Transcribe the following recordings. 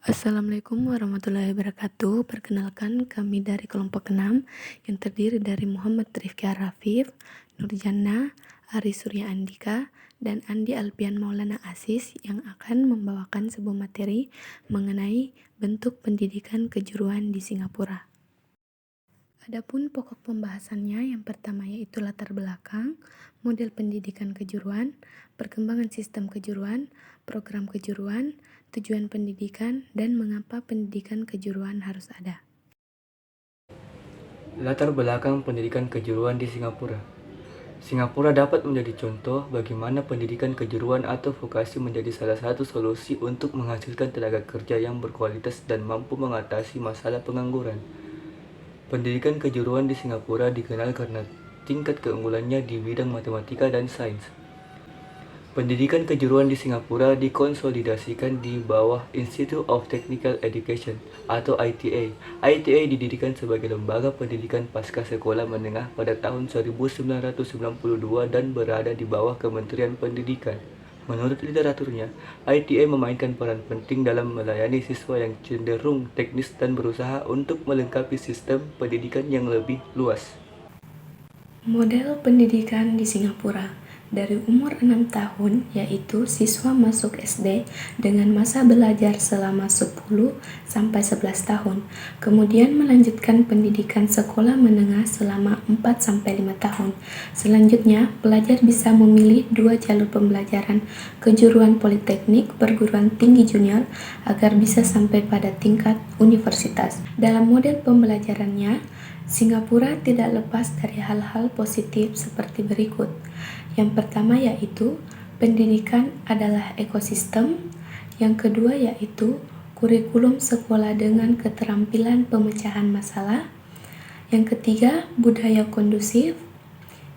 Assalamualaikum warahmatullahi wabarakatuh. Perkenalkan, kami dari kelompok 6 yang terdiri dari Muhammad Rifki Arafif, Nurjana, Ari Surya Andika, dan Andi Alpian Maulana Asis yang akan membawakan sebuah materi mengenai bentuk pendidikan kejuruan di Singapura. Adapun pokok pembahasannya yang pertama yaitu latar belakang, model pendidikan kejuruan, perkembangan sistem kejuruan, program kejuruan, tujuan pendidikan, dan mengapa pendidikan kejuruan harus ada. Latar belakang pendidikan kejuruan di Singapura. Singapura dapat menjadi contoh bagaimana pendidikan kejuruan atau vokasi menjadi salah satu solusi untuk menghasilkan tenaga kerja yang berkualitas dan mampu mengatasi masalah pengangguran. Pendidikan kejuruan di Singapura dikenal karena tingkat keunggulannya di bidang matematika dan sains. Pendidikan kejuruan di Singapura dikonsolidasikan di bawah Institute of Technical Education atau ITA. ITA didirikan sebagai lembaga pendidikan pasca sekolah menengah pada tahun 1992 dan berada di bawah Kementerian Pendidikan. Menurut literaturnya, ITA memainkan peran penting dalam melayani siswa yang cenderung teknis dan berusaha untuk melengkapi sistem pendidikan yang lebih luas. Model pendidikan di Singapura dari umur 6 tahun, yaitu siswa masuk SD dengan masa belajar selama 10 sampai 11 tahun, kemudian melanjutkan pendidikan sekolah menengah selama 4 sampai 5 tahun. Selanjutnya, pelajar bisa memilih 2 jalur pembelajaran, kejuruan politeknik, perguruan tinggi junior, agar bisa sampai pada tingkat universitas. Dalam model pembelajarannya, Singapura tidak lepas dari hal-hal positif seperti berikut. Yang pertama yaitu pendidikan adalah ekosistem. Yang kedua yaitu kurikulum sekolah dengan keterampilan pemecahan masalah. Yang ketiga, budaya kondusif.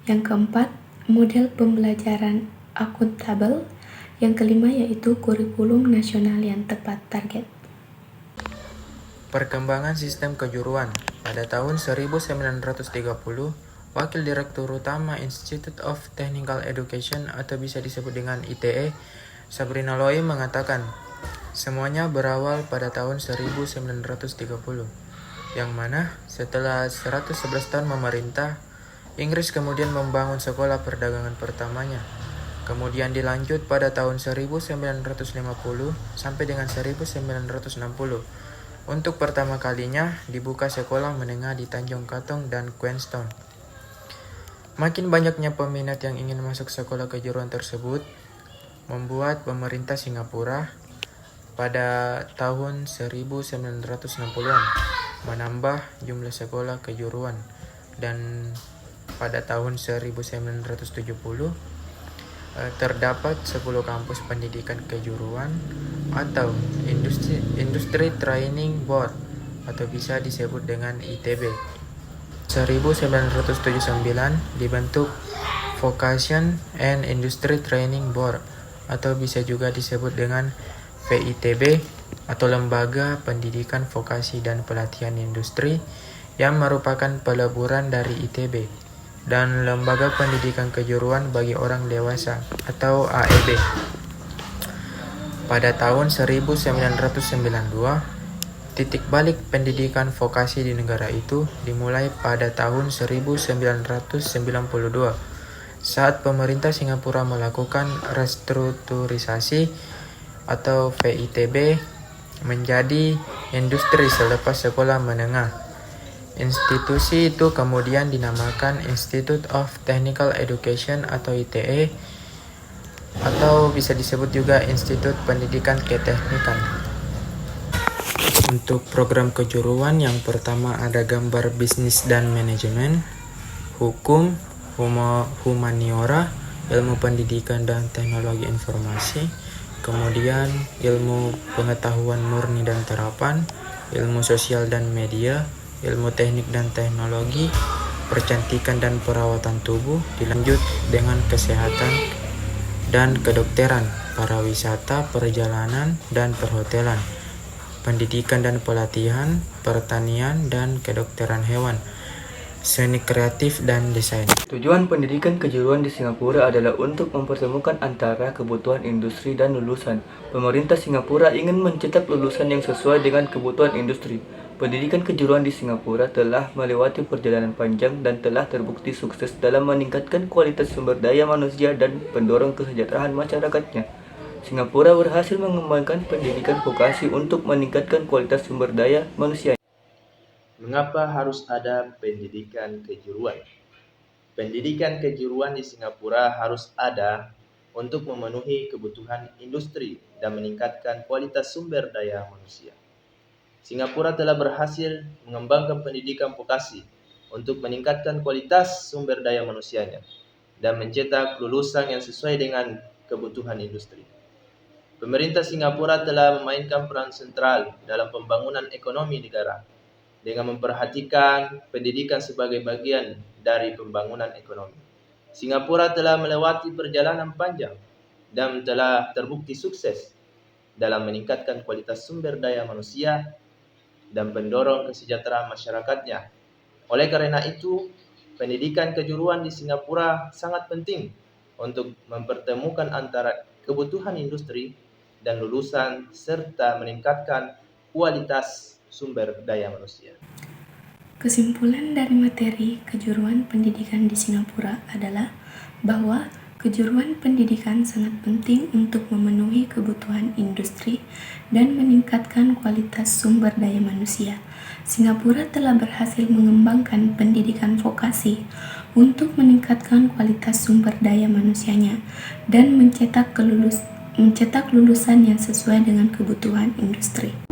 Yang keempat, model pembelajaran akuntabel. Yang kelima yaitu kurikulum nasional yang tepat target. Perkembangan sistem kejuruan. Pada tahun 1930, Wakil Direktur Utama Institute of Technical Education atau bisa disebut dengan ITE, Sabrina Loy mengatakan, semuanya berawal pada tahun 1930, yang mana setelah 111 tahun memerintah, Inggris kemudian membangun sekolah perdagangan pertamanya. Kemudian dilanjut pada tahun 1950 sampai dengan 1960. Untuk pertama kalinya dibuka sekolah menengah di Tanjung Katong dan Queenstown. Makin banyaknya peminat yang ingin masuk sekolah kejuruan tersebut membuat pemerintah Singapura pada tahun 1960-an menambah jumlah sekolah kejuruan, dan pada tahun 1970 terdapat 10 kampus pendidikan kejuruan atau Industry Training Board atau bisa disebut dengan ITB. 1979 dibentuk Vocation and Industry Training Board atau bisa juga disebut dengan VITB atau Lembaga Pendidikan Vokasi dan Pelatihan Industri yang merupakan peleburan dari ITB, dan Lembaga Pendidikan Kejuruan bagi Orang Dewasa atau AEB. Pada tahun 1992, titik balik pendidikan vokasi di negara itu dimulai pada tahun 1992 saat pemerintah Singapura melakukan restrukturisasi atau VITB menjadi industri selepas sekolah menengah. Institusi itu kemudian dinamakan Institute of Technical Education atau ITE, atau bisa disebut juga Institut Pendidikan Keteknikan. Untuk program kejuruan yang pertama ada gambar bisnis dan manajemen, hukum, humaniora, ilmu pendidikan dan teknologi informasi, kemudian ilmu pengetahuan murni dan terapan, ilmu sosial dan media, ilmu teknik dan teknologi, percantikan dan perawatan tubuh, dilanjut dengan kesehatan dan kedokteran, pariwisata, perjalanan, dan perhotelan, pendidikan dan pelatihan, pertanian, dan kedokteran hewan, seni kreatif, dan desain. Tujuan pendidikan kejuruan di Singapura adalah untuk mempertemukan antara kebutuhan industri dan lulusan. Pemerintah Singapura ingin mencetak lulusan yang sesuai dengan kebutuhan industri. Pendidikan kejuruan di Singapura telah melewati perjalanan panjang dan telah terbukti sukses dalam meningkatkan kualitas sumber daya manusia dan pendorong kesejahteraan masyarakatnya. Singapura berhasil mengembangkan pendidikan vokasi untuk meningkatkan kualitas sumber daya manusia. Mengapa harus ada pendidikan kejuruan? Pendidikan kejuruan di Singapura harus ada untuk memenuhi kebutuhan industri dan meningkatkan kualitas sumber daya manusia. Singapura telah berhasil mengembangkan pendidikan vokasi untuk meningkatkan kualitas sumber daya manusianya dan mencetak lulusan yang sesuai dengan kebutuhan industri. Pemerintah Singapura telah memainkan peran sentral dalam pembangunan ekonomi negara dengan memperhatikan pendidikan sebagai bagian dari pembangunan ekonomi. Singapura telah melewati perjalanan panjang dan telah terbukti sukses dalam meningkatkan kualitas sumber daya manusia dan mendorong kesejahteraan masyarakatnya. Oleh karena itu, pendidikan kejuruan di Singapura sangat penting untuk mempertemukan antara kebutuhan industri dan lulusan serta meningkatkan kualitas sumber daya manusia. Kesimpulan dari materi kejuruan pendidikan di Singapura adalah bahwa kejuruan pendidikan sangat penting untuk memenuhi kebutuhan industri dan meningkatkan kualitas sumber daya manusia. Singapura telah berhasil mengembangkan pendidikan vokasi untuk meningkatkan kualitas sumber daya manusianya dan mencetak lulusan yang sesuai dengan kebutuhan industri.